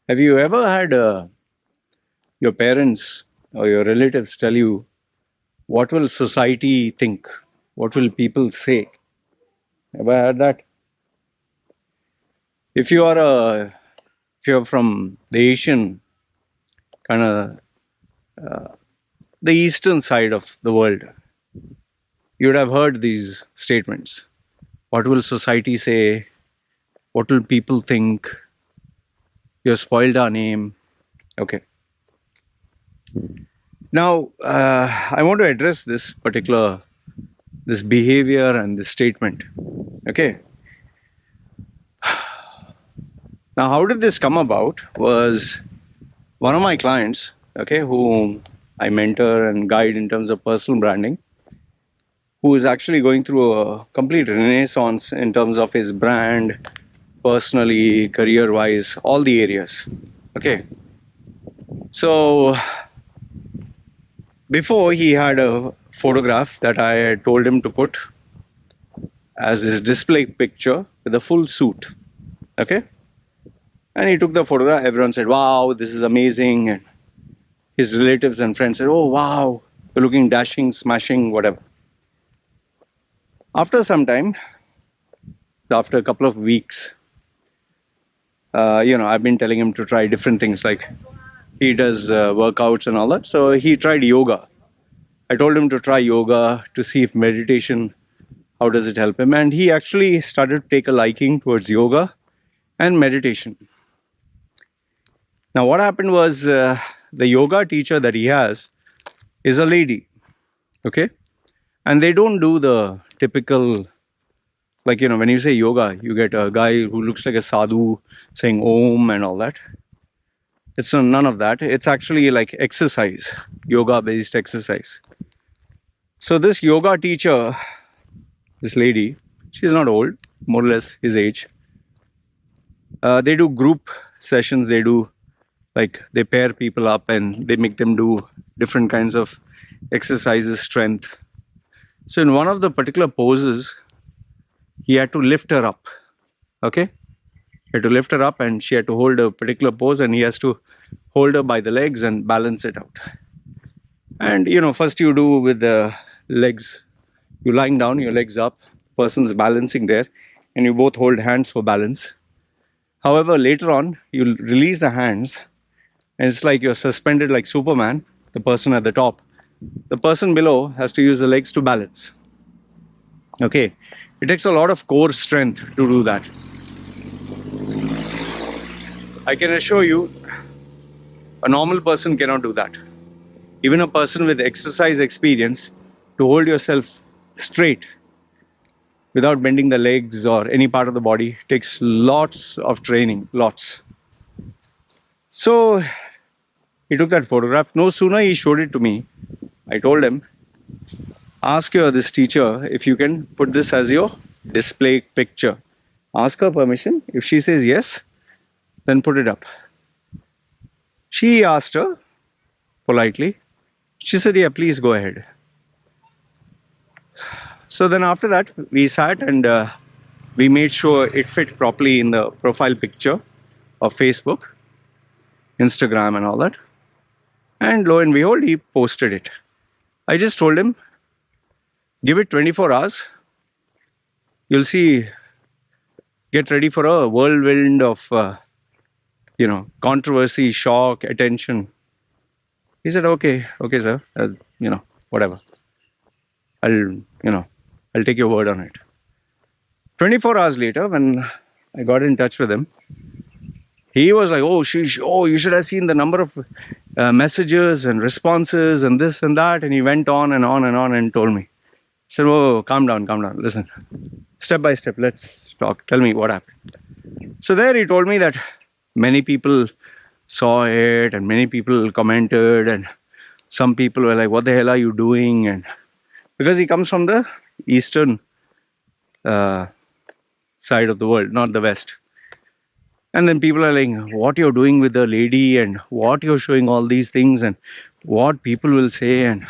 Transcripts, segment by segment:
Have you ever had your parents or your relatives tell you, what will society think? What will people say? Ever had that? If you are if you're from the Asian kind of the eastern side of the world, you would have heard these statements. What will society say? What will people think? You have spoiled our name. Okay. Now, I want to address this behavior and this statement. Okay. Now, how did this come about? Was one of my clients, okay, whom I mentor and guide in terms of personal branding, who is actually going through a complete renaissance in terms of his brand, personally, career wise, all the areas. Okay. So, before he had a photograph that I had told him to put as his display picture with a full suit. Okay. And he took the photograph. Everyone said, "Wow, this is amazing." And his relatives and friends said, "Oh, wow, you're looking dashing, smashing, whatever." After some time, after a couple of weeks, I've been telling him to try different things, like he does workouts and all that. So he tried yoga. I told him to try yoga to see if meditation, how does it help him. And he actually started to take a liking towards yoga and meditation. Now, what happened was the yoga teacher that he has is a lady, okay? And they don't do the typical, like, when you say yoga, you get a guy who looks like a sadhu saying Om and all that. It's none of that. It's actually like exercise, yoga based exercise. So, this yoga teacher, this lady, she's not old, more or less his age. They do group sessions, they pair people up and they make them do different kinds of exercises, strength. So in one of the particular poses, he had to lift her up. Okay, he had to lift her up and she had to hold a particular pose, and he has to hold her by the legs and balance it out. And first you do with the legs, you lying down, your legs up, person's balancing there, and you both hold hands for balance. However, later on you'll release the hands and it's like you're suspended like Superman, the person at the top. The person below has to use the legs to balance. Okay, it takes a lot of core strength to do that. I can assure you, a normal person cannot do that. Even a person with exercise experience, to hold yourself straight without bending the legs or any part of the body takes lots of training, lots. So he took that photograph. No sooner he showed it to me, I told him, ask this teacher if you can put this as your display picture. Ask her permission. If she says yes, then put it up. She asked her politely. She said, yeah, please go ahead. So then after that, we sat and we made sure it fit properly in the profile picture of Facebook, Instagram and all that. And lo and behold, he posted it. I just told him, give it 24 hours. You'll see, get ready for a whirlwind of, controversy, shock, attention. He said, okay, sir, whatever. I'll take your word on it. 24 hours later, when I got in touch with him, he was like, you should have seen the number of messages and responses and this and that. And he went on and on and on and told me. I said, oh, calm down. Listen, step by step, let's talk. Tell me what happened. So there he told me that many people saw it and many people commented, and some people were like, what the hell are you doing? And because he comes from the eastern side of the world, not the west. And then people are like, what you're doing with the lady and what you're showing all these things and what people will say. And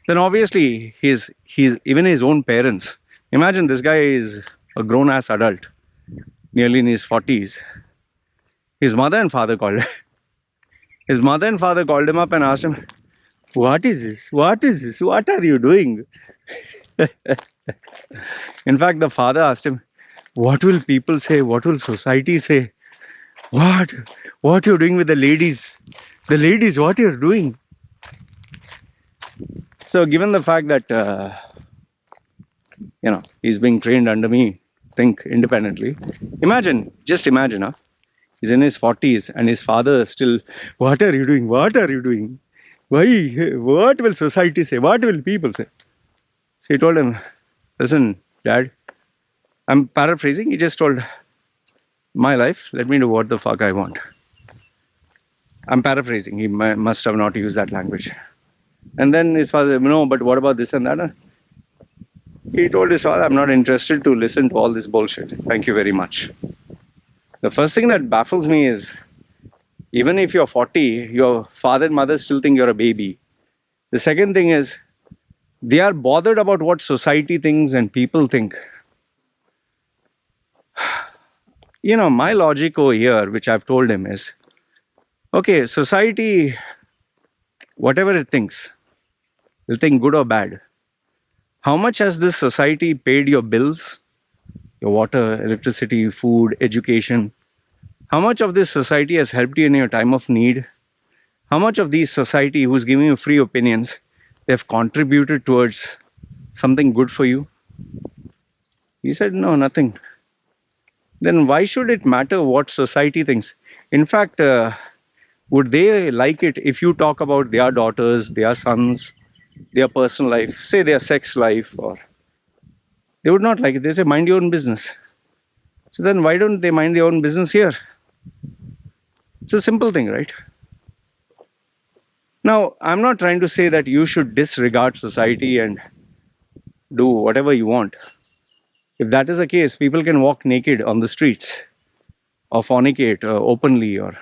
then obviously he's even his own parents. Imagine this guy is a grown-ass adult, nearly in his 40s. His mother and father called. His mother and father called him up and asked him, "What is this? What is this? What are you doing?" In fact, the father asked him, "What will people say? What will society say? What? What you're doing with the ladies? The ladies, what you're doing?" So, given the fact that he's being trained under me, think independently. Imagine, just imagine, huh? He's in his 40s and his father still, "What are you doing? What are you doing? Why? What will society say? What will people say?" So he told him, "Listen, Dad, I'm paraphrasing. He just told, my life, let me do what the fuck I want." I'm paraphrasing. He must have not used that language. And then his father, "No, but what about this and that?" He told his father, "I'm not interested to listen to all this bullshit. Thank you very much." The first thing that baffles me is, even if you're 40, your father and mother still think you're a baby. The second thing is, they are bothered about what society thinks and people think. My logic over here, which I've told him, is okay, society, whatever it thinks, will think good or bad. How much has this society paid your bills, your water, electricity, food, education? How much of this society has helped you in your time of need? How much of this society who's giving you free opinions, they've contributed towards something good for you? He said, "No, nothing." Then why should it matter what society thinks? In fact, would they like it if you talk about their daughters, their sons, their personal life, say their sex life, or they would not like it. They say, "Mind your own business." So then why don't they mind their own business here? It's a simple thing, right? Now, I'm not trying to say that you should disregard society and do whatever you want. If that is the case, people can walk naked on the streets or fornicate openly, or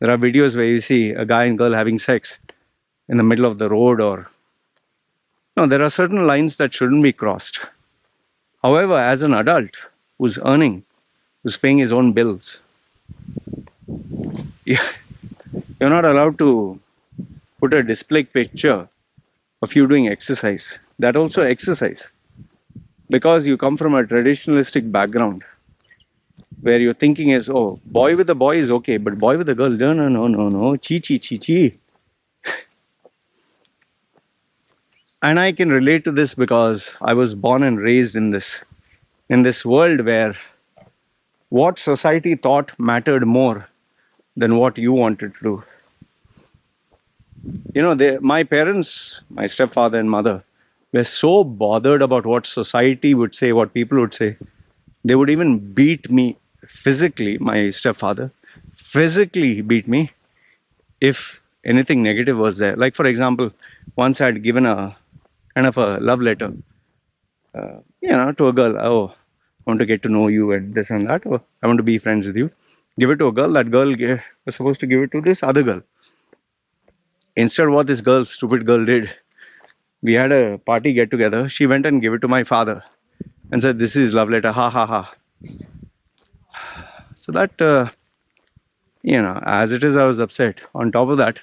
there are videos where you see a guy and girl having sex in the middle of the road, or no, there are certain lines that shouldn't be crossed. However, as an adult who's earning, who's paying his own bills, you're not allowed to put a display picture of you doing exercise. That also exercise. Because you come from a traditionalistic background where your thinking is, oh, boy with a boy is okay, but boy with a girl, no, no, no, no, no, chi, chi, chi, chi. And I can relate to this because I was born and raised in this world where what society thought mattered more than what you wanted to do. My parents, my stepfather and mother, were so bothered about what society would say, what people would say. They would even beat me physically, my stepfather, physically beat me if anything negative was there. Like, for example, once I had given a kind of a love letter, to a girl. "Oh, I want to get to know you and this and that. Or I want to be friends with you." Give it to a girl. That girl was supposed to give it to this other girl. Instead, what this stupid girl did, we had a party get together. She went and gave it to my father and said, "This is love letter, ha ha ha." So that, as it is, I was upset. On top of that,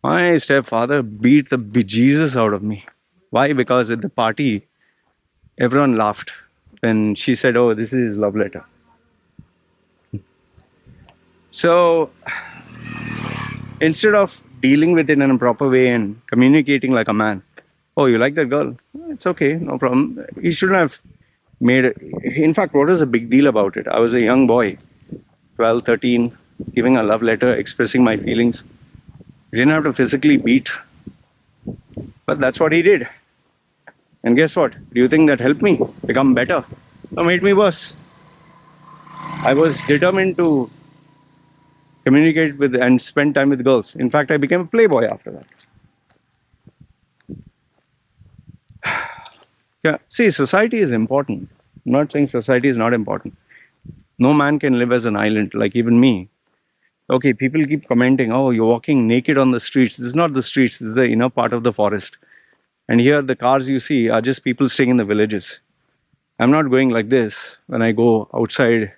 my stepfather beat the bejesus out of me. Why? Because at the party, everyone laughed when she said, "Oh, this is love letter." So instead of dealing with it in a proper way and communicating like a man, "Oh, you like that girl? It's okay, no problem." He shouldn't have made it. In fact, what was the big deal about it? I was a young boy, 12, 13, giving a love letter, expressing my feelings. He didn't have to physically beat, but that's what he did. And guess what? Do you think that helped me become better? Or made me worse? I was determined to communicate with and spend time with girls. In fact, I became a playboy after that. Yeah, see, society is important. I'm not saying society is not important. No man can live as an island, like even me. Okay, people keep commenting, "Oh, you're walking naked on the streets." This is not the streets, this is the inner part of the forest. And here, the cars you see are just people staying in the villages. I'm not going like this when I go outside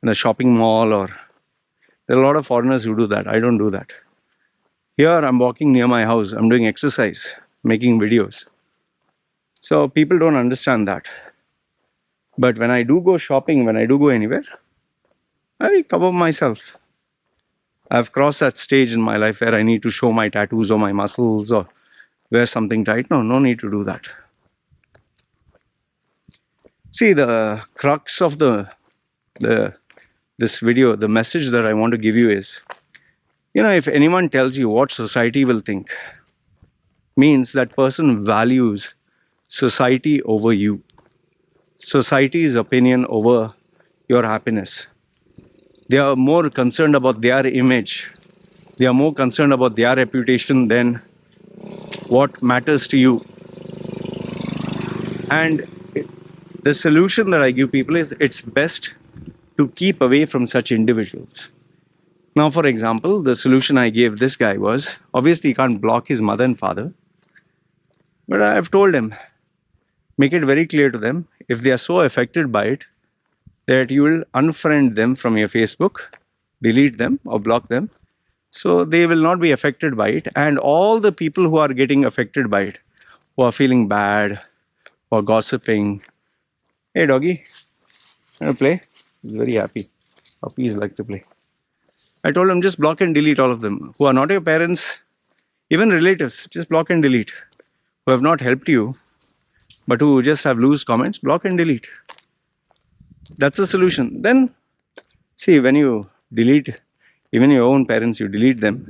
in the shopping mall or There are a lot of foreigners who do that. I don't do that. Here, I'm walking near my house. I'm doing exercise, making videos. So people don't understand that. But when I do go shopping, when I do go anywhere, I cover myself. I've crossed that stage in my life where I need to show my tattoos or my muscles or wear something tight. No need to do that. See, the crux of this video, the message that I want to give you is, if anyone tells you what society will think, means that person values society over you, society's opinion over your happiness. They are more concerned about their image. They are more concerned about their reputation than what matters to you. And the solution that I give people is it's best to keep away from such individuals. Now, for example, the solution I gave this guy was, obviously he can't block his mother and father, but I've told him, make it very clear to them, if they are so affected by it, that you will unfriend them from your Facebook, delete them or block them, so they will not be affected by it. And all the people who are getting affected by it, who are feeling bad or gossiping, hey doggy, wanna play? He's very happy. Puppies like to play. I told him just block and delete all of them who are not your parents, even relatives. Just block and delete. Who have not helped you, but who just have loose comments, block and delete. That's the solution. Then, see, when you delete even your own parents, you delete them,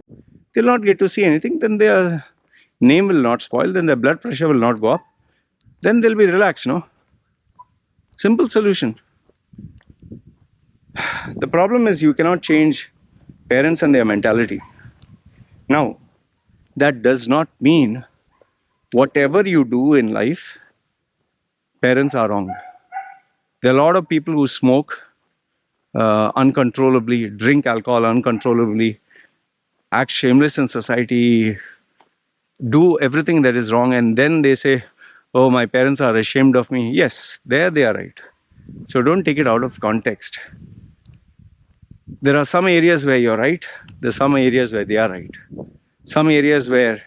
they'll not get to see anything. Then their name will not spoil. Then their blood pressure will not go up. Then they'll be relaxed, no? Simple solution. The problem is you cannot change parents and their mentality. Now, that does not mean whatever you do in life, parents are wrong. There are a lot of people who smoke uncontrollably, drink alcohol uncontrollably, act shameless in society, do everything that is wrong, and then they say, oh, my parents are ashamed of me. Yes, there they are right. So don't take it out of context. There are some areas where you're right, there are some areas where they are right. Some areas where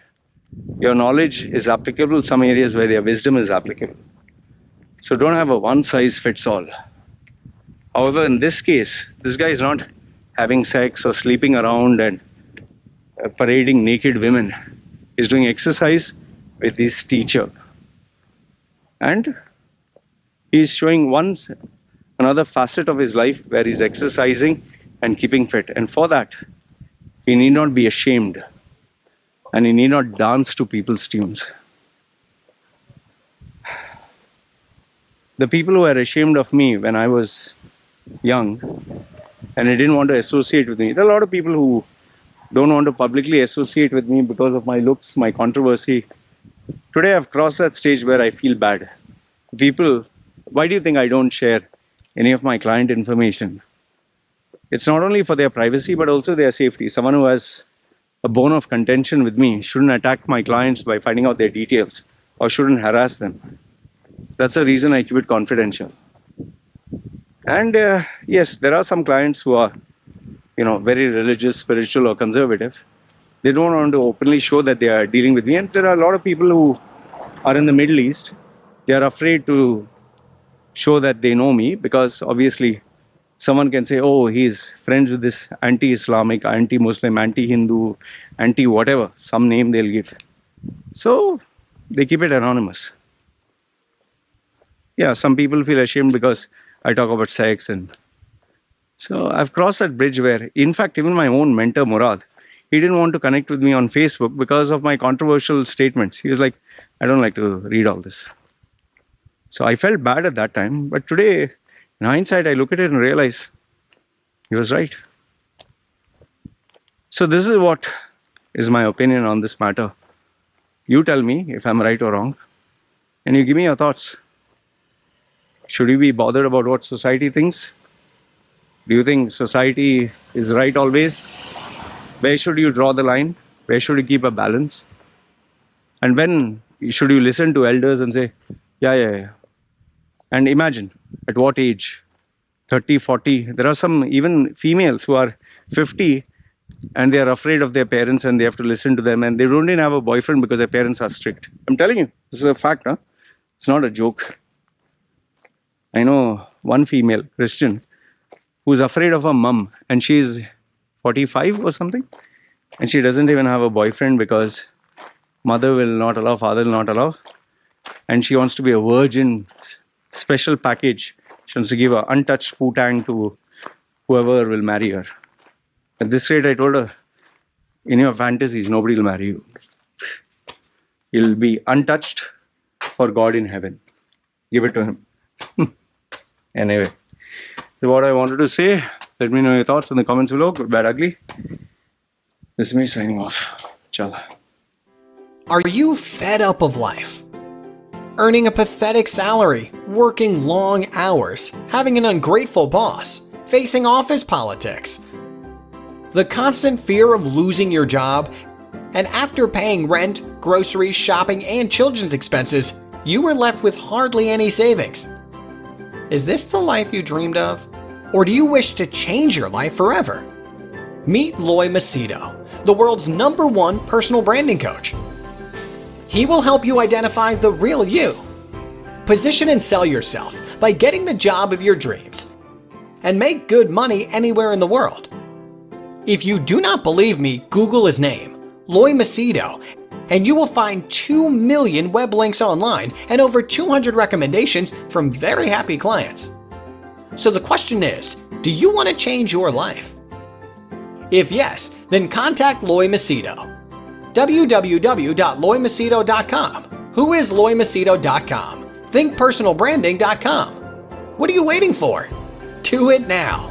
your knowledge is applicable, some areas where their wisdom is applicable. So don't have a one size fits all. However, in this case, this guy is not having sex or sleeping around and parading naked women. He's doing exercise with his teacher. And he's showing another facet of his life where he's exercising and keeping fit. And for that, he need not be ashamed. And he need not dance to people's tunes. The people who were ashamed of me when I was young and they didn't want to associate with me, there are a lot of people who don't want to publicly associate with me because of my looks, my controversy. Today I've crossed that stage where I feel bad. People, why do you think I don't share any of my client information? It's not only for their privacy but also their safety. Someone who has a bone of contention with me shouldn't attack my clients by finding out their details or shouldn't harass them. That's the reason I keep it confidential. And yes, there are some clients who are, very religious, spiritual, or conservative. They don't want to openly show that they are dealing with me. And there are a lot of people who are in the Middle East. They are afraid to show that they know me because obviously someone can say, oh, he's friends with this anti-Islamic, anti-Muslim, anti-Hindu, anti-whatever, some name they'll give. So they keep it anonymous. Yeah, some people feel ashamed because I talk about sex. And so I've crossed that bridge where, in fact, even my own mentor, Murad, he didn't want to connect with me on Facebook because of my controversial statements. He was like, I don't like to read all this. So I felt bad at that time. But today, in hindsight, I look at it and realize he was right. So this is what is my opinion on this matter. You tell me if I'm right or wrong. And you give me your thoughts. Should you be bothered about what society thinks? Do you think society is right always? Where should you draw the line? Where should you keep a balance? And when should you listen to elders and say, yeah. And imagine, at what age? 30, 40. There are some even females who are 50 and they are afraid of their parents and they have to listen to them, and they don't even have a boyfriend because their parents are strict. I'm telling you, this is a fact, huh? It's not a joke. I know one female Christian who's afraid of her mum, and she's 45 or something, and she doesn't even have a boyfriend because mother will not allow, father will not allow, and she wants to be a virgin, special package. She wants to give an untouched poo-tang to whoever will marry her. At this rate, I told her, in your fantasies, nobody will marry you. You'll be untouched for God in heaven. Give it to him. Anyway, that's what I wanted to say. Let me know your thoughts in the comments below. Good, bad, ugly. This is me signing off. Chala. Are you fed up of life? Earning a pathetic salary, working long hours, having an ungrateful boss, facing office politics, the constant fear of losing your job, and after paying rent, groceries, shopping, and children's expenses, you were left with hardly any savings. Is this the life you dreamed of? Or do you wish to change your life forever? Meet Loy Machedo, the world's #1 personal branding coach. He will help you identify the real you, position and sell yourself by getting the job of your dreams, and make good money anywhere in the world. If you do not believe me, Google his name, Loy Machedo, and you will find 2 million web links online and over 200 recommendations from very happy clients. So the question is, do you want to change your life? If yes, then contact Loy Machedo. www.loymachedo.com. Who is loymachedo.com? Thinkpersonalbranding.com. What are you waiting for? Do it now.